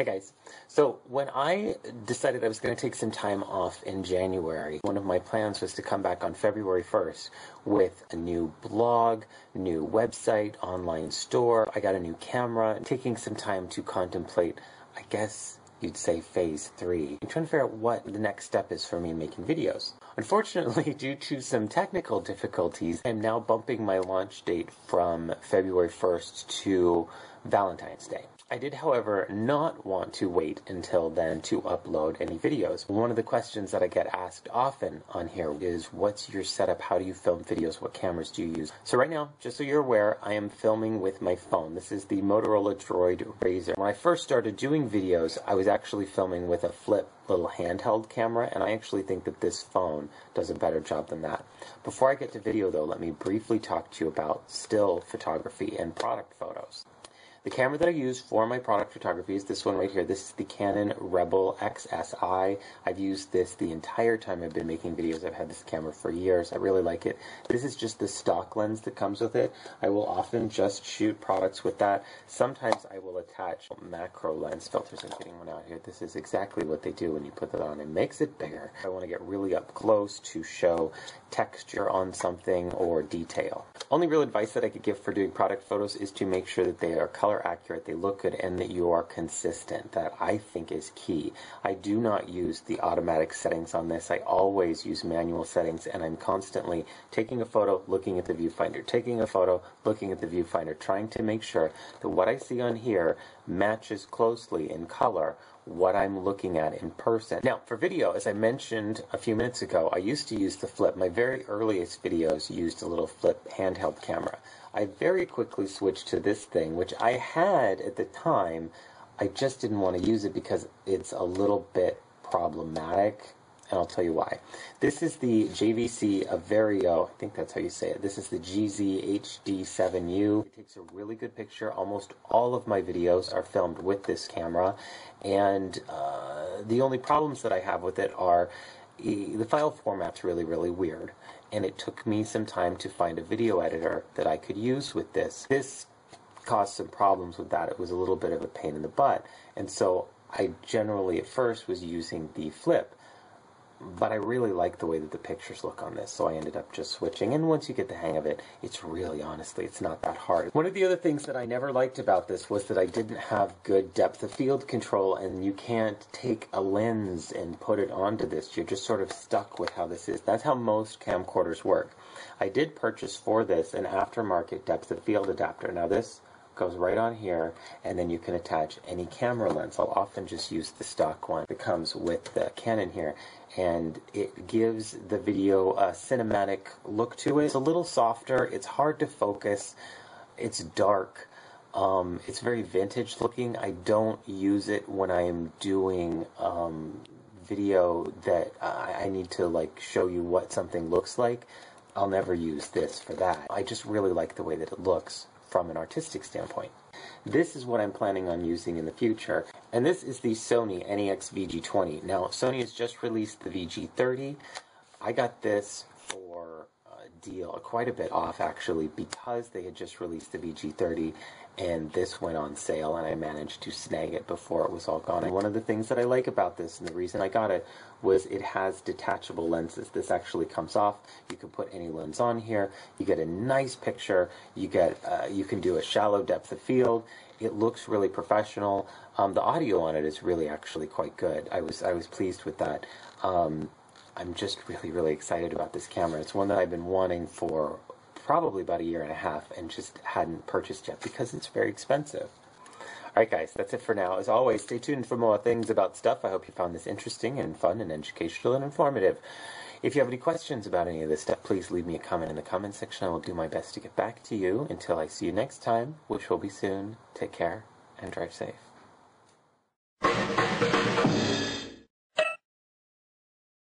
Hey guys, so when I decided I was going to take some time off in January, one of my plans was to come back on February 1st with a new blog, new website, online store. I got a new camera, taking some time to contemplate, I guess you'd say phase 3. I'm trying to figure out what the next step is for me in making videos. Unfortunately, due to some technical difficulties, I'm now bumping my launch date from February 1st to Valentine's Day. I did, however, not want to wait until then to upload any videos. One of the questions that I get asked often on here is, what's your setup? How do you film videos? What cameras do you use? So right now, just so you're aware, I am filming with my phone. This is the Motorola Droid Razr. When I first started doing videos, I was actually filming with a flip little handheld camera, and I actually think that this phone does a better job than that. Before I get to video, though, let me briefly talk to you about still photography and product photos. The camera that I use for my product photography is this one right here. This is the Canon Rebel XSI. I've used this the entire time I've been making videos. I've had this camera for years. I really like it. This is just the stock lens that comes with it. I will often just shoot products with that. Sometimes I will attach macro lens filters. I'm getting one out here. This is exactly what they do when you put that on. It makes it bigger. I want to get really up close to show texture on something or detail. Only real advice that I could give for doing product photos is to make sure that they are color accurate, they look good, and that you are consistent. That I think is key. I do not use the automatic settings on this. I always use manual settings, and I'm constantly taking a photo, looking at the viewfinder, taking a photo, looking at the viewfinder, trying to make sure that what I see on here matches closely in color what I'm looking at in person. Now, for video, as I mentioned a few minutes ago, I used to use the flip. My very earliest videos used a little flip handheld camera. I very quickly switched to this thing, which I had at the time. I just didn't want to use it because it's a little bit problematic, and I'll tell you why. This is the JVC Averio, I think that's how you say it. This is the GZ-HD7U. It takes a really good picture. Almost all of my videos are filmed with this camera, and the only problems that I have with it are the file format's really, really weird, and it took me some time to find a video editor that I could use with this. This caused some problems with that. It was a little bit of a pain in the butt, and so I generally at first was using the flip, but I really like the way that the pictures look on this, so I ended up just switching. And once you get the hang of it, it's really, honestly, it's not that hard. One of the other things that I never liked about this was that I didn't have good depth of field control, and you can't take a lens and put it onto this. You're just sort of stuck with how this is. That's how most camcorders work. I did purchase for this an aftermarket depth of field adapter. Now this goes right on here, and then you can attach any camera lens. I'll often just use the stock one that comes with the Canon here, and it gives the video a cinematic look to it. It's a little softer, it's hard to focus, it's dark, it's very vintage looking. I don't use it when I am doing video that I need to like show you what something looks like. I'll never use this for that. I just really like the way that it looks from an artistic standpoint. This is what I'm planning on using in the future, and this is the Sony NEX VG20. Now, Sony has just released the VG30. I got this for a deal, quite a bit off actually, because they had just released the VG30, and this went on sale, and I managed to snag it before it was all gone. And one of the things that I like about this, and the reason I got it, was it has detachable lenses. This actually comes off. You can put any lens on here. You get a nice picture. You get you can do a shallow depth of field. It looks really professional. The audio on it is really actually quite good. I was pleased with that. I'm just really, really excited about this camera. It's one that I've been wanting for probably about a year and a half and just hadn't purchased yet because it's very expensive. Alright guys, that's it for now. As always, stay tuned for more things about stuff. I hope you found this interesting and fun and educational and informative. If you have any questions about any of this stuff, please leave me a comment in the comment section. I will do my best to get back to you. Until I see you next time, which will be soon, take care and drive safe.